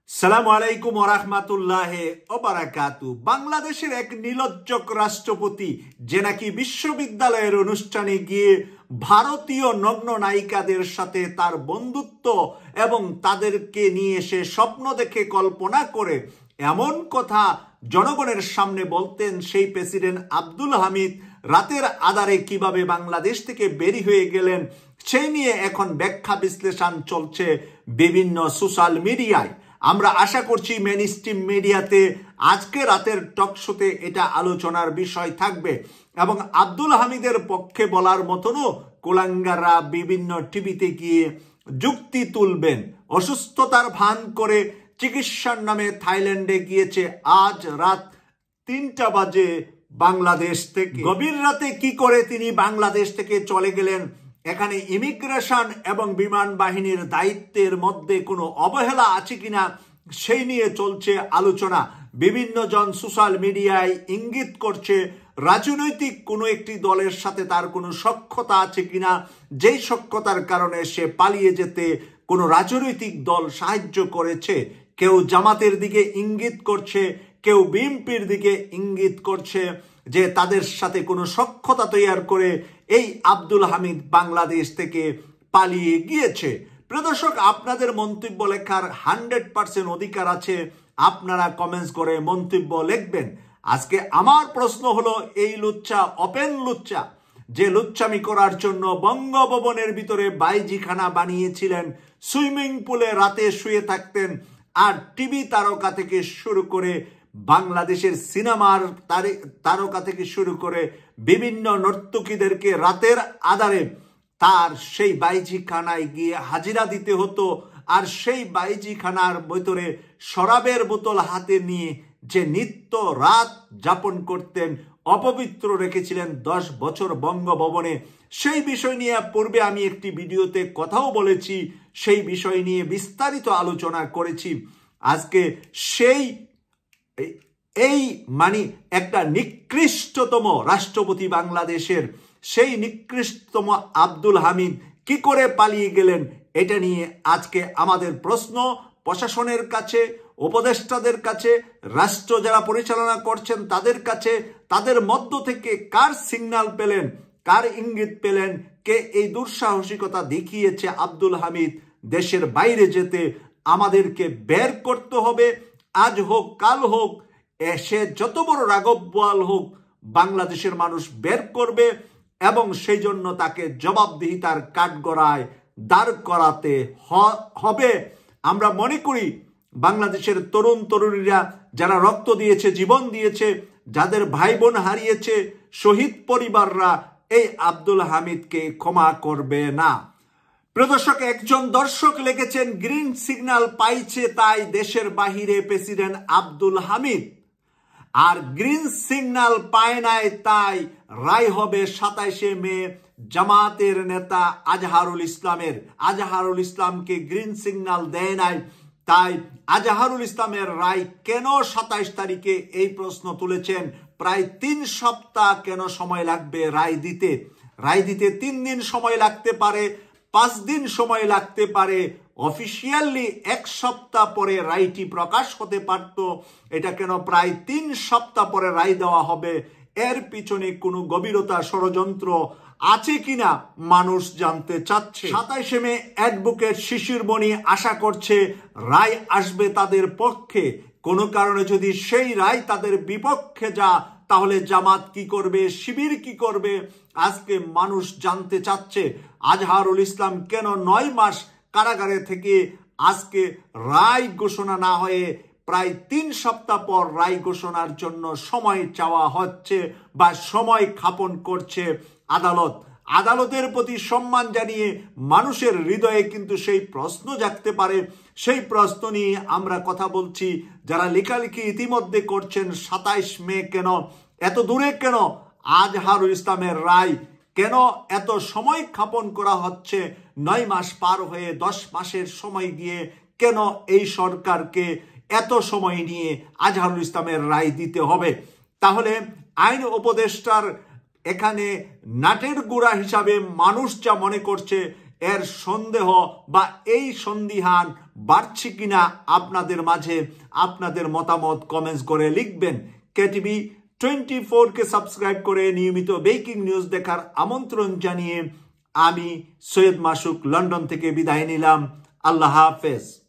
সালামু আলাইকুম ওয়া রাহমাতুল্লাহি ওয়া বারাকাতু। বাংলাদেশের এক নির্লজ্জক রাষ্ট্রপতি যে নাকি বিশ্ববিদ্যালয়ের অনুষ্ঠানে গিয়ে ভারতীয় নগ্ন নায়িকাদের সাথে তার বন্ধুত্ব এবং তাদেরকে নিয়ে সে স্বপ্ন দেখে কল্পনা করে এমন কথা জনগণের সামনে বলতেন, সেই প্রেসিডেন্ট আব্দুল হামিদ রাতের আধারে কিভাবে বাংলাদেশ থেকে বেরি হয়ে গেলেন সেই নিয়ে এখন ব্যাখ্যা বিশ্লেষণ চলছে বিভিন্ন সোশ্যাল মিডিয়ায়। আমরা আশা করছি মেইনস্ট্রিম মিডিয়াতে আজকে রাতের টক শোতে এটা আলোচনার বিষয় থাকবে এবং আব্দুল হামিদের পক্ষে বলার মতনও কুলাঙ্গাররা বিভিন্ন টিভিতে গিয়ে যুক্তি তুলবেন। অসুস্থতার ভান করে চিকিৎসার নামে থাইল্যান্ডে গিয়েছে আজ রাত ৩টা বাজে বাংলাদেশ থেকে। গভীর রাতে কি করে তিনি বাংলাদেশ থেকে চলে গেলেন, এখানে ইমিগ্রেশন এবং বিমান বাহিনীর দায়িত্বের মধ্যে কোনো অবহেলা আছে কিনা সেই নিয়ে চলছে আলোচনা। বিভিন্ন জন সোশ্যাল মিডিয়ায় ইঙ্গিত করছে রাজনৈতিক কোনো একটি দলের সাথে তার কোনো সখ্যতা আছে কিনা, যেই সখ্যতার কারণে সে পালিয়ে যেতে কোনো রাজনৈতিক দল সাহায্য করেছে। কেউ জামাতের দিকে ইঙ্গিত করছে, কেউ বিএনপির দিকে ইঙ্গিত করছে যে তাদের সাথে কোনো সখ্যতা তৈরি করে এই আব্দুল হামিদ বাংলাদেশ থেকে পালিয়ে গিয়েছে। প্রিয় দর্শক, আপনাদের মন্তব্য লেখার 100% অধিকার আছে, আপনারা কমেন্টস করে মন্তব্য লিখবেন। আজকে আমার প্রশ্ন হলো, এই লুচ্চা ওপেন লুচ্চা যে লুচ্চামি করার জন্য বঙ্গভবনের ভিতরে বাইজিখানা বানিয়েছিলেন, সুইমিং পুলে রাতে শুয়ে থাকতেন আর টিভি তারকা থেকে শুরু করে বাংলাদেশের সিনেমার তারকা থেকে শুরু করে বিভিন্ন নর্তকীদেরকে রাতের আধারে তার সেই বাইজিখানায় গিয়ে হাজিরা দিতে হতো, আর সেই বাইজিখানার ভিতরে শরাবের বোতল হাতে নিয়ে যে নিত্য রাত যাপন করতেন, অপবিত্র রেখেছিলেন 10 বছর বঙ্গভবনে। সেই বিষয় নিয়ে পূর্বে আমি একটি ভিডিওতে কথাও বলেছি, সেই বিষয় নিয়ে বিস্তারিত আলোচনা করেছি। আজকে এই একটা নিকৃষ্টতম রাষ্ট্রপতি বাংলাদেশের, সেই নিকৃষ্টতম আব্দুল হামিদ কি করে পালিয়ে গেলেন, এটা নিয়ে আজকে আমাদের প্রশ্ন প্রশাসনের কাছে, উপদেষ্টাদের কাছে, রাষ্ট্র যারা পরিচালনা করছেন তাদের কাছে। তাদের মধ্য থেকে কার সিগন্যাল পেলেন, কার ইঙ্গিত পেলেন, কে এই দুঃসাহসিকতা দেখিয়েছে আব্দুল হামিদ দেশের বাইরে যেতে, আমাদেরকে বের করতে হবে। আজ হোক কাল হোক, সে যত বড় রাঘব বোয়াল হোক, বাংলাদেশের মানুষ বের করবে এবং সেই জন্য তাকে জবাবদিহিতার কাঠগড়ায় দাঁড় করাতে হবে। আমরা মনে করি বাংলাদেশের তরুণ তরুণীরা যারা রক্ত দিয়েছে, জীবন দিয়েছে, যাদের ভাই বোন হারিয়েছে, শহীদ পরিবাররা এই আব্দুল হামিদকে ক্ষমা করবে না। প্রিয় দর্শক, একজন দর্শক লিখেছেন, গ্রিন সিগন্যাল পাইছে তাই দেশের বাহিরে প্রেসিডেন্ট আব্দুল হামিদ, আর গ্রিন সিগন্যাল পায় নাই তাই রায় হবে 27শে মে জামাতের নেতা আজহারুল ইসলামের। আজহারুল ইসলামকে গ্রিন সিগন্যাল দেয় নাই, তাই আজহারুল ইসলামের রায় কেন 27 তারিখে, এই প্রশ্ন তুলেছেন। প্রায় 3 সপ্তাহ কেন সময় লাগবে রায় দিতে? রায় দিতে 3 দিন সময় লাগতে পারে, 5 দিন সময় লাগতে পারে, অফিসিয়ালি 1 সপ্তাহ পরে রায়টি প্রকাশ হতে পারত। এটা কেন প্রায় 3 সপ্তাহ পরে রায় দেওয়া হবে? এর পিছনে কোনো গভীরতা ষড়যন্ত্র আছে কিনা মানুষ জানতে চাচ্ছে। 27শে মে অ্যাডভোকেট শিশির মণি আশা করছে রায় আসবে তাদের পক্ষে। কোনো কারণে যদি সেই রায় তাদের বিপক্ষে যা, তাহলে জামাত কি করবে, শিবির কি করবে? আজকে মানুষ জানতে চাচ্ছে আজহারুল ইসলাম কেন 9 মাস কারাগারে থেকে আজকে রায় ঘোষণা না হয়ে প্রায় 3 সপ্তাহ পর রায় ঘোষণার জন্য সময় চাওয়া হচ্ছে বা সময় ক্ষাপন করছে আদালত। আদালতের প্রতি সম্মান জানিয়ে মানুষের হৃদয়ে কিন্তু সেই প্রশ্ন জাগতে পারে। সেই প্রশ্ন নিয়ে আমরা কথা বলছি। যারা লেখালেখি ইতিমধ্যে করছেন, 27 মে কেন, এত দূরে কেন আজহারুল ইসলামের রায়, কেন এত সময় ক্ষাপন করা হচ্ছে? 9 মাস পার হয়ে 10 মাসের সময় গিয়ে কেন এই সরকারকে এত সময় নিয়ে আজহারুল ইসলামের রায় দিতে হবে? তাহলে আইন উপদেষ্টার এখানে নাটের গুড়া হিসাবে মানুষ যা মনে করছে, এর সন্দেহ বা এই সন্দিহান বাড়ছে কিনা আপনাদের মাঝে আপনাদের মতামত কমেন্টস করে লিখবেন। কেটিভি 24 কে সাবস্ক্রাইব করে নিয়মিত ব্রেকিং নিউজ দেখার আমন্ত্রণ জানিয়ে আমি সৈয়দ মাসুক লন্ডন থেকে বিদায় নিলাম। আল্লাহ হাফেজ।